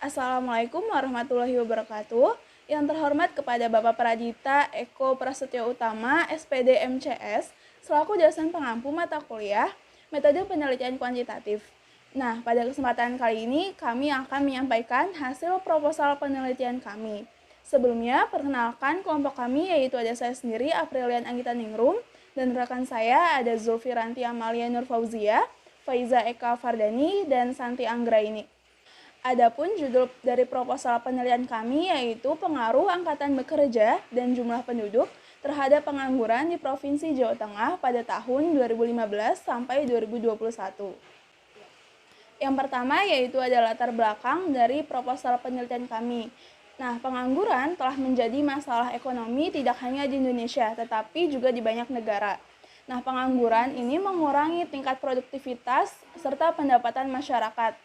Assalamualaikum warahmatullahi wabarakatuh. Yang terhormat kepada Bapak Pradita Eko Prasetyo Utama, SPD MCS, selaku dosen pengampu mata kuliah Metode Penelitian Kuantitatif. Nah, pada kesempatan kali ini kami akan menyampaikan hasil proposal penelitian kami. Sebelumnya, perkenalkan kelompok kami yaitu ada saya sendiri, Aprilian Anggita Ningrum, dan rekan saya ada Zulfiranti Amalia Nur Fauzia, Faiza Eka Fardani, dan Santi Anggraini. Adapun judul dari proposal penelitian kami yaitu pengaruh angkatan bekerja dan jumlah penduduk terhadap pengangguran di Provinsi Jawa Tengah pada tahun 2015 sampai 2021. Yang pertama yaitu ada latar belakang dari proposal penelitian kami. Nah, pengangguran telah menjadi masalah ekonomi tidak hanya di Indonesia, tetapi juga di banyak negara. Nah, pengangguran ini mengurangi tingkat produktivitas serta pendapatan masyarakat.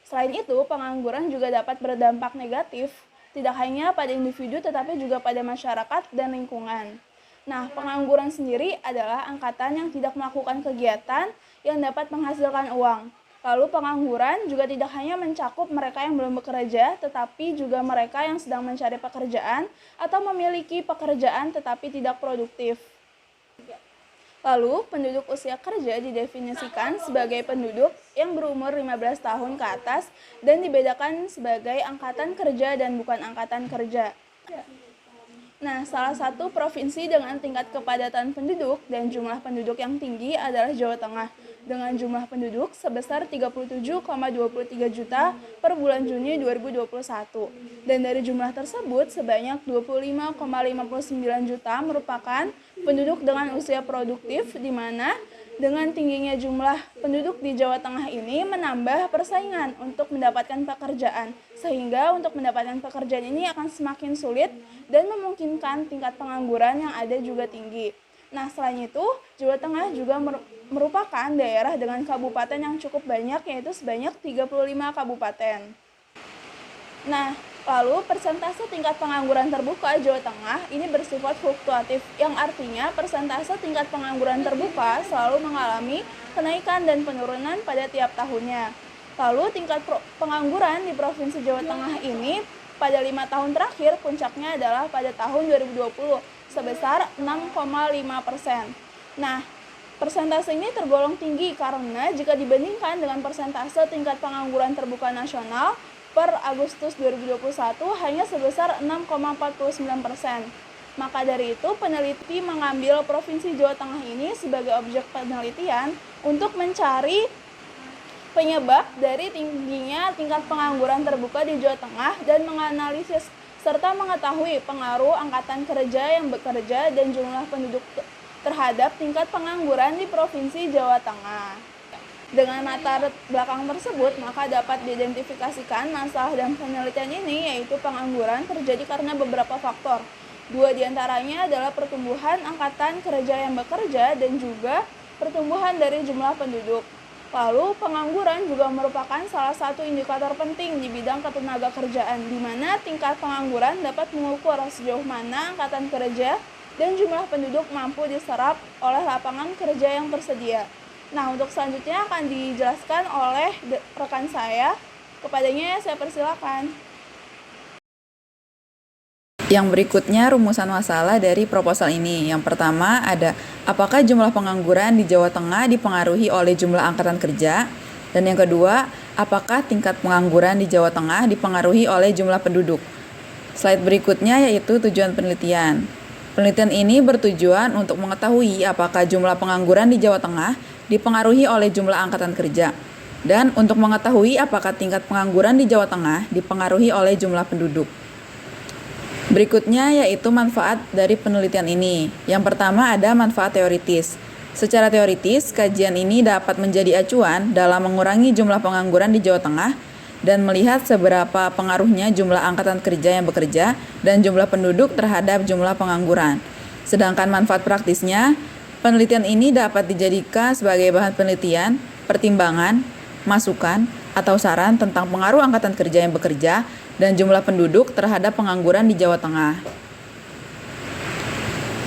Selain itu, pengangguran juga dapat berdampak negatif, tidak hanya pada individu tetapi juga pada masyarakat dan lingkungan. Nah, pengangguran sendiri adalah angkatan yang tidak melakukan kegiatan yang dapat menghasilkan uang. Lalu pengangguran juga tidak hanya mencakup mereka yang belum bekerja, tetapi juga mereka yang sedang mencari pekerjaan atau memiliki pekerjaan tetapi tidak produktif. Lalu, penduduk usia kerja didefinisikan sebagai penduduk yang berumur 15 tahun ke atas dan dibedakan sebagai angkatan kerja dan bukan angkatan kerja. Nah, salah satu provinsi dengan tingkat kepadatan penduduk dan jumlah penduduk yang tinggi adalah Jawa Tengah, dengan jumlah penduduk sebesar 37,23 juta per bulan Juni 2021. Dan dari jumlah tersebut, sebanyak 25,59 juta merupakan penduduk dengan usia produktif, di mana dengan tingginya jumlah penduduk di Jawa Tengah ini menambah persaingan untuk mendapatkan pekerjaan, sehingga untuk mendapatkan pekerjaan ini akan semakin sulit dan memungkinkan tingkat pengangguran yang ada juga tinggi. Nah, selain itu, Jawa Tengah juga merupakan daerah dengan kabupaten yang cukup banyak, yaitu sebanyak 35 kabupaten. Nah, lalu persentase tingkat pengangguran terbuka Jawa Tengah ini bersifat fluktuatif, yang artinya persentase tingkat pengangguran terbuka selalu mengalami kenaikan dan penurunan pada tiap tahunnya. Lalu tingkat pengangguran di Provinsi Jawa Tengah ini pada 5 tahun terakhir puncaknya adalah pada tahun 2020 sebesar 6,5%. Nah, persentase ini tergolong tinggi karena jika dibandingkan dengan persentase tingkat pengangguran terbuka nasional per Agustus 2021 hanya sebesar 6,49%. Maka dari itu, peneliti mengambil Provinsi Jawa Tengah ini sebagai objek penelitian untuk mencari penyebab dari tingginya tingkat pengangguran terbuka di Jawa Tengah dan menganalisis serta mengetahui pengaruh angkatan kerja yang bekerja dan jumlah penduduk terhadap tingkat pengangguran di Provinsi Jawa Tengah. Dengan latar belakang tersebut, maka dapat diidentifikasikan masalah dan penelitian ini, yaitu pengangguran terjadi karena beberapa faktor. 2 diantaranya adalah pertumbuhan angkatan kerja yang bekerja dan juga pertumbuhan dari jumlah penduduk. Lalu, pengangguran juga merupakan salah satu indikator penting di bidang ketenaga kerjaan, di mana tingkat pengangguran dapat mengukur sejauh mana angkatan kerja dan jumlah penduduk mampu diserap oleh lapangan kerja yang tersedia. Nah, untuk selanjutnya akan dijelaskan oleh rekan saya. Kepadanya saya persilakan. Yang berikutnya rumusan masalah dari proposal ini. Yang pertama ada apakah jumlah pengangguran di Jawa Tengah dipengaruhi oleh jumlah angkatan kerja? Dan yang kedua, apakah tingkat pengangguran di Jawa Tengah dipengaruhi oleh jumlah penduduk? Slide berikutnya yaitu tujuan penelitian. Penelitian ini bertujuan untuk mengetahui apakah jumlah pengangguran di Jawa Tengah dipengaruhi oleh jumlah angkatan kerja, dan untuk mengetahui apakah tingkat pengangguran di Jawa Tengah dipengaruhi oleh jumlah penduduk. Berikutnya yaitu manfaat dari penelitian ini. Yang pertama ada manfaat teoritis. Secara teoritis, kajian ini dapat menjadi acuan dalam mengurangi jumlah pengangguran di Jawa Tengah dan melihat seberapa pengaruhnya jumlah angkatan kerja yang bekerja dan jumlah penduduk terhadap jumlah pengangguran. Sedangkan manfaat praktisnya, penelitian ini dapat dijadikan sebagai bahan penelitian, pertimbangan, masukan, atau saran tentang pengaruh angkatan kerja yang bekerja dan jumlah penduduk terhadap pengangguran di Jawa Tengah.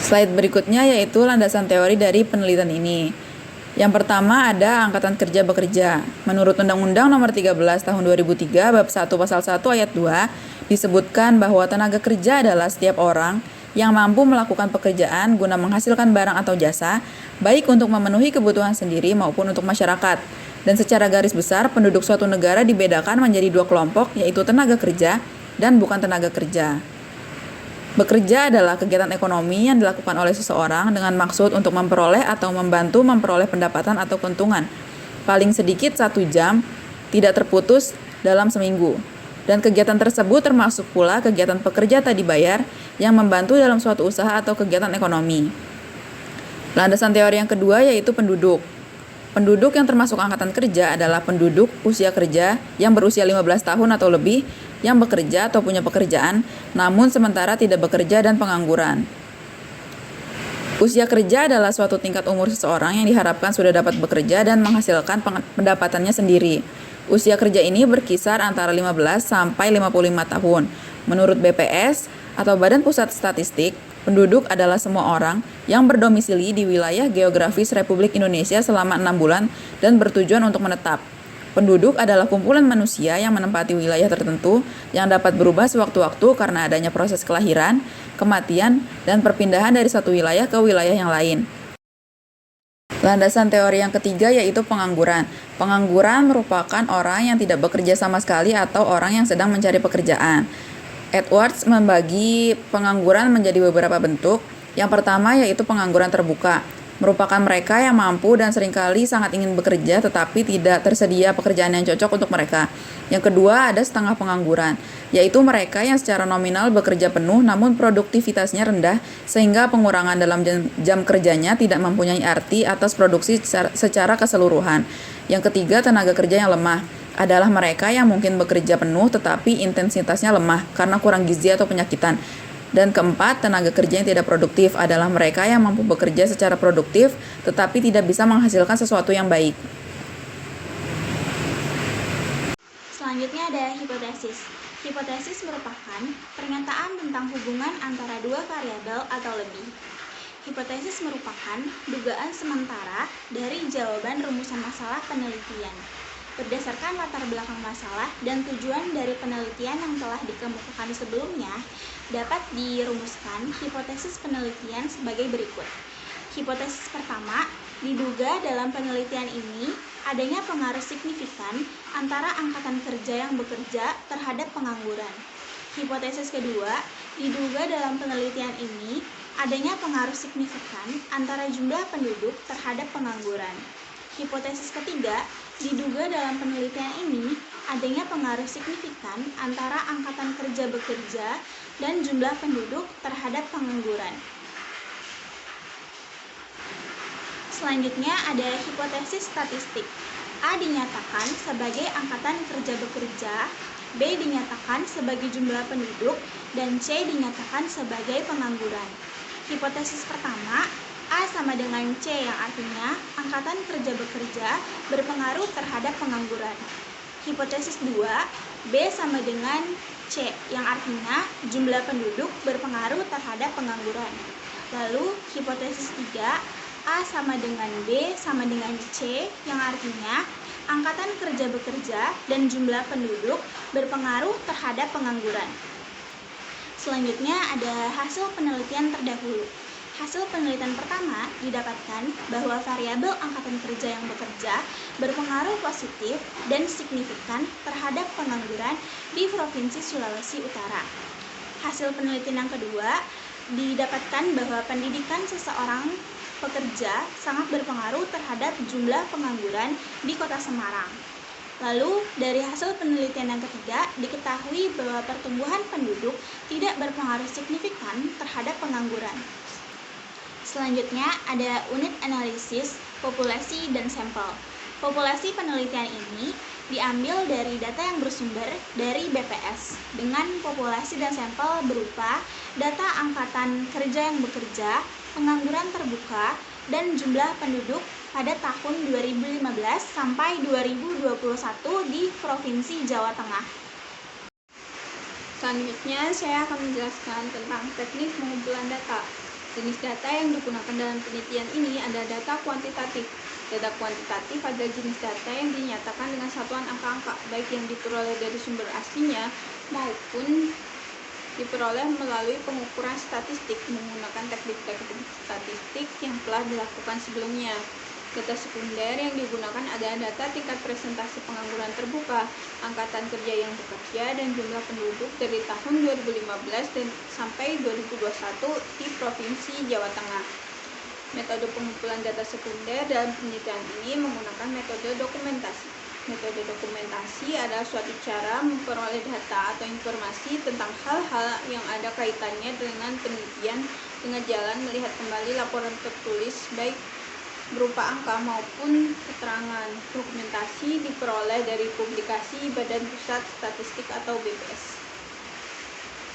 Slide berikutnya yaitu landasan teori dari penelitian ini. Yang pertama ada Angkatan Kerja Bekerja. Menurut Undang-Undang Nomor 13 Tahun 2003 Bab 1 Pasal 1 Ayat 2 disebutkan bahwa tenaga kerja adalah setiap orang yang mampu melakukan pekerjaan guna menghasilkan barang atau jasa, baik untuk memenuhi kebutuhan sendiri maupun untuk masyarakat. Dan secara garis besar, penduduk suatu negara dibedakan menjadi dua kelompok, yaitu tenaga kerja dan bukan tenaga kerja. Bekerja adalah kegiatan ekonomi yang dilakukan oleh seseorang dengan maksud untuk memperoleh atau membantu memperoleh pendapatan atau keuntungan. Paling sedikit 1 jam, tidak terputus dalam seminggu. Dan kegiatan tersebut termasuk pula kegiatan pekerja tak dibayar yang membantu dalam suatu usaha atau kegiatan ekonomi. Landasan teori yang kedua yaitu penduduk. Penduduk yang termasuk angkatan kerja adalah penduduk usia kerja yang berusia 15 tahun atau lebih yang bekerja atau punya pekerjaan, namun sementara tidak bekerja dan pengangguran. Usia kerja adalah suatu tingkat umur seseorang yang diharapkan sudah dapat bekerja dan menghasilkan pendapatannya sendiri. Usia kerja ini berkisar antara 15 sampai 55 tahun. Menurut BPS atau Badan Pusat Statistik, penduduk adalah semua orang yang berdomisili di wilayah geografis Republik Indonesia selama 6 bulan dan bertujuan untuk menetap. Penduduk adalah kumpulan manusia yang menempati wilayah tertentu yang dapat berubah sewaktu-waktu karena adanya proses kelahiran, kematian, dan perpindahan dari satu wilayah ke wilayah yang lain. Landasan teori yang ketiga yaitu pengangguran. Pengangguran merupakan orang yang tidak bekerja sama sekali atau orang yang sedang mencari pekerjaan. Edwards membagi pengangguran menjadi beberapa bentuk. Yang pertama yaitu pengangguran terbuka. Merupakan mereka yang mampu dan seringkali sangat ingin bekerja tetapi tidak tersedia pekerjaan yang cocok untuk mereka. Yang kedua ada setengah pengangguran, yaitu mereka yang secara nominal bekerja penuh namun produktivitasnya rendah sehingga pengurangan dalam jam kerjanya tidak mempunyai arti atas produksi secara keseluruhan. Yang ketiga tenaga kerja yang lemah adalah mereka yang mungkin bekerja penuh tetapi intensitasnya lemah karena kurang gizi atau penyakitan. Dan keempat, tenaga kerja yang tidak produktif adalah mereka yang mampu bekerja secara produktif tetapi tidak bisa menghasilkan sesuatu yang baik. Selanjutnya ada hipotesis. Hipotesis merupakan pernyataan tentang hubungan antara dua variabel atau lebih. Hipotesis merupakan dugaan sementara dari jawaban rumusan masalah penelitian. Berdasarkan latar belakang masalah dan tujuan dari penelitian yang telah dikemukakan sebelumnya, dapat dirumuskan hipotesis penelitian sebagai berikut. Hipotesis pertama, diduga dalam penelitian ini adanya pengaruh signifikan antara angkatan kerja yang bekerja terhadap pengangguran. Hipotesis kedua, diduga dalam penelitian ini adanya pengaruh signifikan antara jumlah penduduk terhadap pengangguran. Hipotesis ketiga, diduga dalam penelitian ini adanya pengaruh signifikan antara angkatan kerja bekerja dan jumlah penduduk terhadap pengangguran. Selanjutnya ada hipotesis statistik. A dinyatakan sebagai angkatan kerja bekerja, B dinyatakan sebagai jumlah penduduk, dan C dinyatakan sebagai pengangguran. Hipotesis pertama, A sama dengan C yang artinya angkatan kerja bekerja berpengaruh terhadap pengangguran. Hipotesis 2, B sama dengan C yang artinya jumlah penduduk berpengaruh terhadap pengangguran. Lalu hipotesis 3, A sama dengan B sama dengan C yang artinya angkatan kerja bekerja dan jumlah penduduk berpengaruh terhadap pengangguran. Selanjutnya ada hasil penelitian terdahulu. Hasil penelitian pertama didapatkan bahwa variabel angkatan kerja yang bekerja berpengaruh positif dan signifikan terhadap pengangguran di Provinsi Sulawesi Utara. Hasil penelitian yang kedua didapatkan bahwa pendidikan seseorang pekerja sangat berpengaruh terhadap jumlah pengangguran di Kota Semarang. Lalu, dari hasil penelitian yang ketiga, diketahui bahwa pertumbuhan penduduk tidak berpengaruh signifikan terhadap pengangguran. Selanjutnya ada unit analisis, populasi, dan sampel. Populasi penelitian ini diambil dari data yang bersumber dari BPS dengan populasi dan sampel berupa data angkatan kerja yang bekerja, pengangguran terbuka, dan jumlah penduduk pada tahun 2015 sampai 2021 di Provinsi Jawa Tengah. Selanjutnya saya akan menjelaskan tentang teknik pengumpulan data. Jenis data yang digunakan dalam penelitian ini ada data kuantitatif. Data kuantitatif adalah jenis data yang dinyatakan dengan satuan angka-angka, baik yang diperoleh dari sumber aslinya maupun diperoleh melalui pengukuran statistik menggunakan teknik-teknik statistik yang telah dilakukan sebelumnya. Data sekunder yang digunakan adalah data tingkat presentasi pengangguran terbuka, angkatan kerja yang bekerja, dan jumlah penduduk dari tahun 2015 dan sampai 2021 di Provinsi Jawa Tengah. Metode pengumpulan data sekunder dalam penelitian ini menggunakan metode dokumentasi. Metode dokumentasi adalah suatu cara memperoleh data atau informasi tentang hal-hal yang ada kaitannya dengan penelitian dengan jalan melihat kembali laporan tertulis baik berupa angka maupun keterangan. Dokumentasi diperoleh dari publikasi Badan Pusat Statistik atau BPS.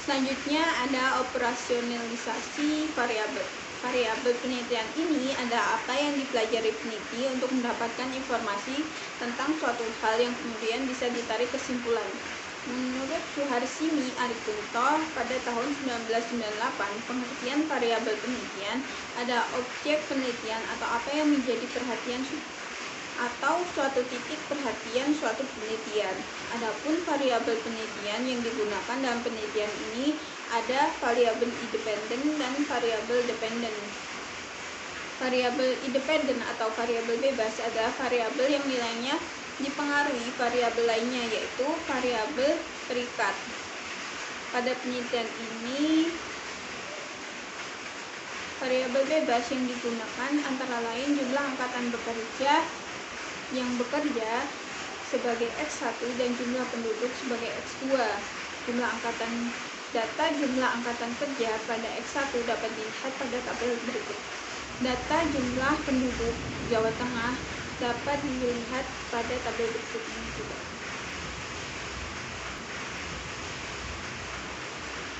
Selanjutnya ada operasionalisasi variabel. Variabel penelitian ini adalah apa yang dipelajari peneliti untuk mendapatkan informasi tentang suatu hal yang kemudian bisa ditarik kesimpulan. Menurut Suharsini Arikunto pada tahun 1998, pengertian variabel penelitian adalah objek penelitian atau apa yang menjadi perhatian atau suatu titik perhatian suatu penelitian. Adapun variabel penelitian yang digunakan dalam penelitian ini ada variabel independen dan variabel dependen. Variabel independen atau variabel bebas adalah variabel yang nilainya dipengaruhi variabel lainnya, yaitu variabel terikat. Pada penelitian ini, variabel bebas yang digunakan antara lain jumlah angkatan bekerja yang bekerja sebagai X1 dan jumlah penduduk sebagai X2. Data jumlah angkatan kerja pada X1 dapat dilihat pada tabel berikut. Data jumlah penduduk Jawa Tengah dapat dilihat pada tabel berikut ini juga.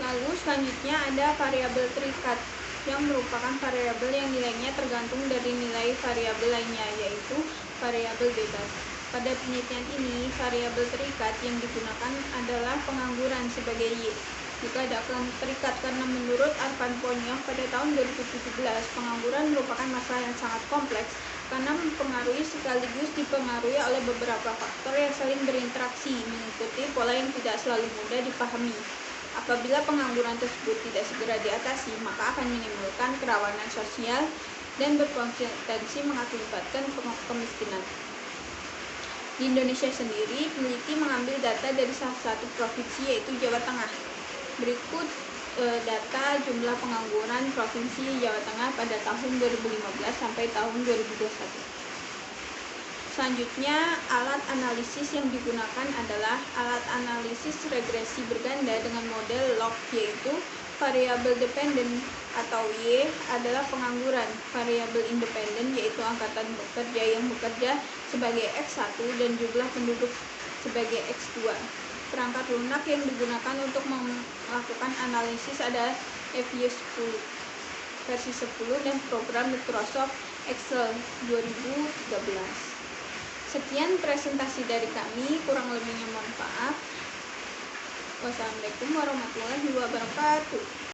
Lalu selanjutnya ada variabel terikat yang merupakan variabel yang nilainya tergantung dari nilai variabel lainnya, yaitu variabel bebas. Pada penelitian ini, variabel terikat yang digunakan adalah pengangguran sebagai Y. Dikatakan terikat karena menurut Arfan Ponyok pada tahun 2017, pengangguran merupakan masalah yang sangat kompleks karena mempengaruhi sekaligus dipengaruhi oleh beberapa faktor yang saling berinteraksi, mengikuti pola yang tidak selalu mudah dipahami. Apabila pengangguran tersebut tidak segera diatasi, maka akan menimbulkan kerawanan sosial dan berpotensi mengakibatkan kemiskinan. Di Indonesia sendiri, peneliti mengambil data dari salah satu provinsi yaitu Jawa Tengah. Berikut data jumlah pengangguran Provinsi Jawa Tengah pada tahun 2015 sampai tahun 2021. Selanjutnya, alat analisis yang digunakan adalah alat analisis regresi berganda dengan model log, yaitu variabel dependen atau Y adalah pengangguran, variabel independen yaitu angkatan bekerja yang bekerja sebagai X1 dan jumlah penduduk sebagai X2. Perangkat lunak yang digunakan untuk melakukan analisis adalah FY10 versi 10 dan program Microsoft Excel 2013. Sekian presentasi dari kami, kurang lebihnya mohon maaf. Wassalamualaikum warahmatullahi wabarakatuh.